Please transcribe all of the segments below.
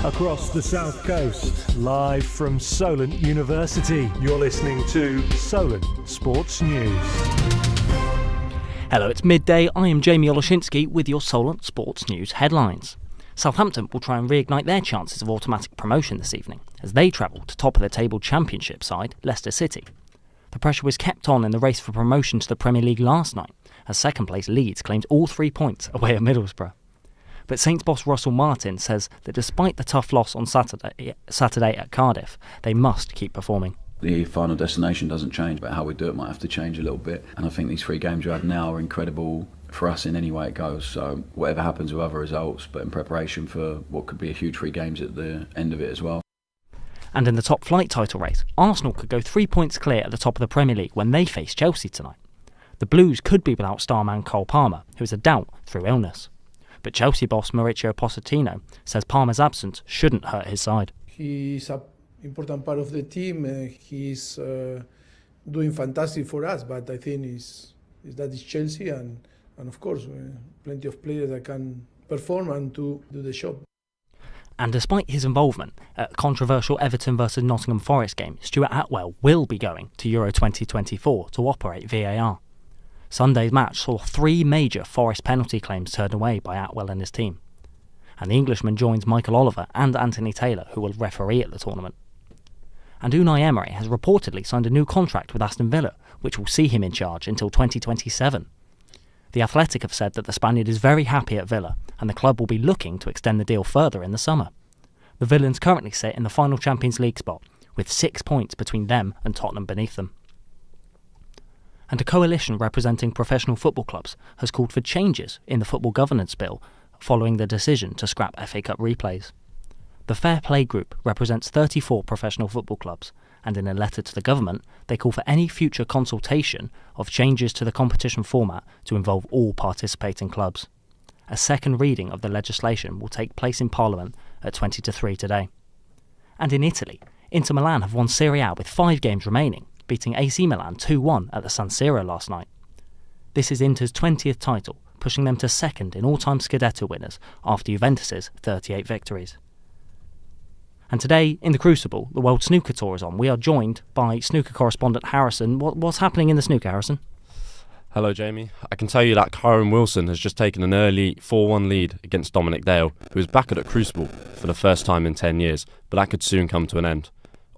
Across the South Coast, live from Solent University, you're listening to Solent Sports News. Hello, it's midday. I am Jamie Oloshinsky with your Solent Sports News headlines. Southampton will try and reignite their chances of automatic promotion this evening as they travel to top of the table Championship side Leicester City. The pressure was kept on in the race for promotion to the Premier League last night as second place Leeds claimed all 3 points away at Middlesbrough. But Saints boss Russell Martin says that despite the tough loss on Saturday at Cardiff, they must keep performing. The final destination doesn't change, but how we do it might have to change a little bit. And I think these 3 games we have now are incredible for us in any way it goes. So whatever happens with other results, but in preparation for what could be a huge 3 games at the end of it as well. And in the top flight title race, Arsenal could go 3 points clear at the top of the Premier League when they face Chelsea tonight. The Blues could be without star man Cole Palmer, who is a doubt through illness. But Chelsea boss Mauricio Pochettino says Palmer's absence shouldn't hurt his side. He's an important part of the team. He's doing fantastic for us, but I think that is Chelsea and of course plenty of players that can perform and to do the job. And despite his involvement at a controversial Everton vs Nottingham Forest game, Stuart Atwell will be going to Euro 2024 to operate VAR. Sunday's match saw 3 major Forest penalty claims turned away by Atwell and his team. And the Englishman joins Michael Oliver and Anthony Taylor, who will referee at the tournament. And Unai Emery has reportedly signed a new contract with Aston Villa, which will see him in charge until 2027. The Athletic have said that the Spaniard is very happy at Villa, and the club will be looking to extend the deal further in the summer. The Villains currently sit in the final Champions League spot, with 6 points between them and Tottenham beneath them. And a coalition representing professional football clubs has called for changes in the Football Governance Bill following the decision to scrap FA Cup replays. The Fair Play Group represents 34 professional football clubs, and in a letter to the government, they call for any future consultation of changes to the competition format to involve all participating clubs. A second reading of the legislation will take place in Parliament at 20 to 3 today. And in Italy, Inter Milan have won Serie A with 5 games remaining, beating AC Milan 2-1 at the San Siro last night. This is Inter's 20th title, pushing them to second in all-time Scudetto winners after Juventus's 38 victories. And today, in the Crucible, the World Snooker Tour is on. We are joined by snooker correspondent Harrison. What's happening in the snooker, Harrison? Hello, Jamie. I can tell you that Kyron Wilson has just taken an early 4-1 lead against Dominic Dale, who is back at the Crucible for the first time in 10 years, but that could soon come to an end.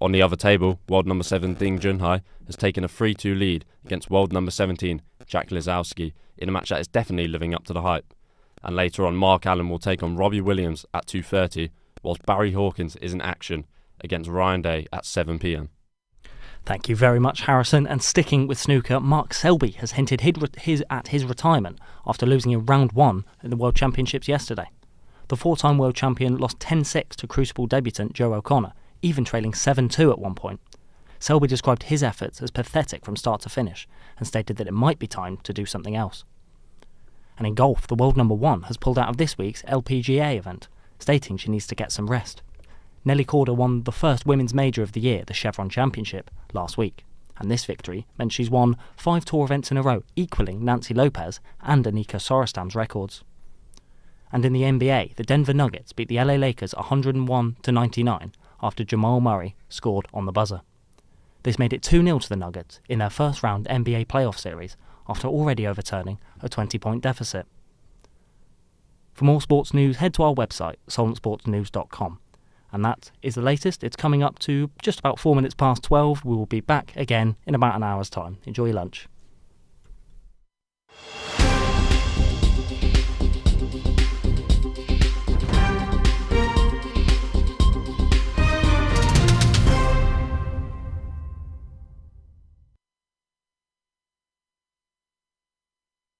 On the other table, world number 7 Ding Junhai has taken a 3-2 lead against world number 17 Jack Lisowski in a match that is definitely living up to the hype. And later on, Mark Allen will take on Robbie Williams at 2:30, whilst Barry Hawkins is in action against Ryan Day at 7 p.m. Thank you very much, Harrison. And sticking with snooker, Mark Selby has hinted at his retirement after losing in round 1 in the World Championships yesterday. The 4-time world champion lost 10-6 to Crucible debutant Joe O'Connor, even trailing 7-2 at one point. Selby described his efforts as pathetic from start to finish and stated that it might be time to do something else. And in golf, the world number 1 has pulled out of this week's LPGA event, stating she needs to get some rest. Nelly Korda won the first women's major of the year, the Chevron Championship, last week, and this victory meant she's won 5 tour events in a row, equalling Nancy Lopez and Anika Sorostam's records. And in the NBA, the Denver Nuggets beat the LA Lakers 101-99 after Jamal Murray scored on the buzzer. This made it 2-0 to the Nuggets in their first round NBA playoff series after already overturning a 20-point deficit. For more sports news, head to our website, solentsportsnews.com. And that is the latest. It's coming up to just about 4 minutes past 12. We will be back again in about an hour's time. Enjoy your lunch.